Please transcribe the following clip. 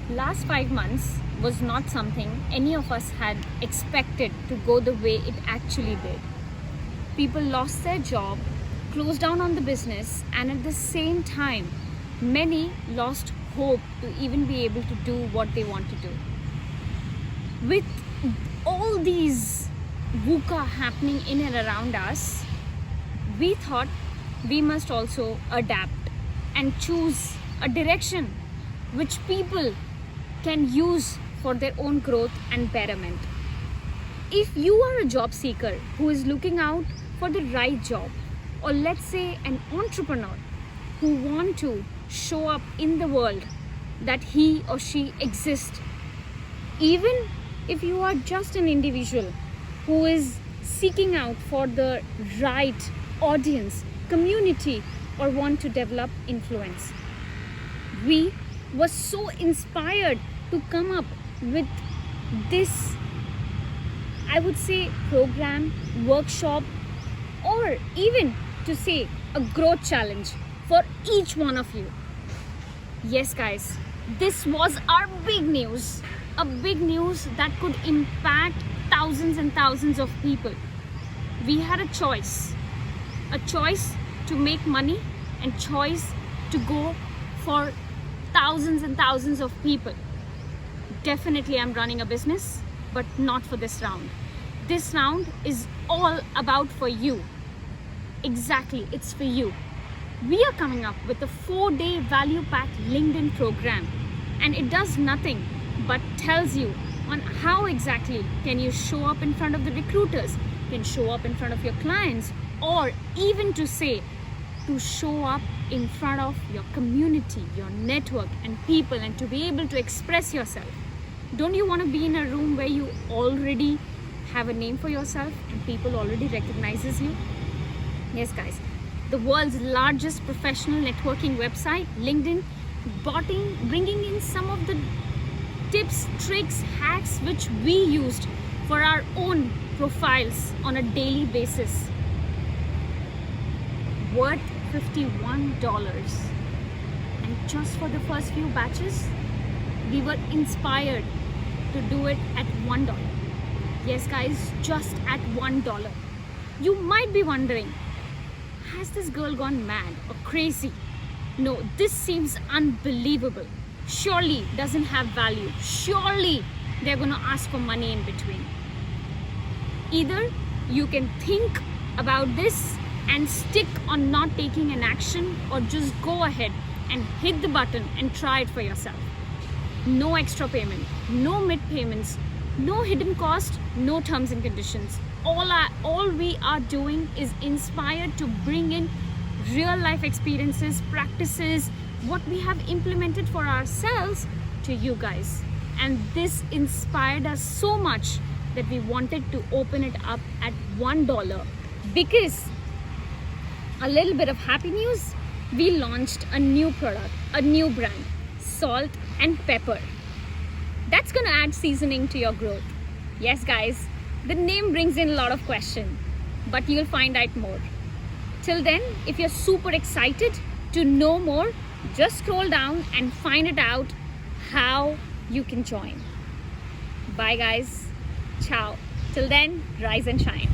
Last 5 months was not something any of us had expected to go the way it actually did. People lost their job, closed down on the business, and at the same time, many lost hope to even be able to do what they want to do. With all these VUCA happening in and around us, we thought we must also adapt and choose a direction which people can use for their own growth and betterment. If you are a job seeker who is looking out for the right job, or let's say an entrepreneur who want to show up in the world that he or she exists, even if you are just an individual who is seeking out for the right audience, community, or want to develop influence, we were so inspired to come up with this, I would say, program, workshop, or even to say a growth challenge for each one of you. Yes, guys, this was our big news. A big news that could impact thousands and thousands of people. We had a choice to make money and choice to go for thousands and thousands of people. Definitely I'm running a business, but not for this round. This round is all about for you. Exactly, it's for you. We are coming up with a 4-day value-packed LinkedIn program, and it does nothing but tells you on how exactly can you show up in front of the recruiters, can show up in front of your clients, or even to say to show up in front of your community, your network and people, and to be able to express yourself. Don't you want to be in a room where you already have a name for yourself and people already recognizes you? Yes, guys, the world's largest professional networking website, LinkedIn, bringing in some of the tips, tricks, hacks which we used for our own profiles on a daily basis. Worth $51. And just for the first few batches, we were inspired to do it at $1. Yes, guys, just at $1. You might be wondering, has this girl gone mad or crazy? No, this seems unbelievable. Surely doesn't have value. Surely they're going to ask for money in between. Either you can think about this and stick on not taking an action, or just go ahead and hit the button and try it for yourself. No extra payment, no mid payments, no hidden cost, no terms and conditions. All we are doing is inspired to bring in real life experiences, practices, what we have implemented for ourselves to you guys. And this inspired us so much that we wanted to open it up at $1, because a little bit of happy news, we launched a new product, a new brand, Salt and Pepper. That's gonna add seasoning to your growth. Yes, guys, the name brings in a lot of questions, but you'll find out more. Till then, if you're super excited to know more, just scroll down and find it out how you can join. Bye, guys. Ciao. Till then, rise and shine.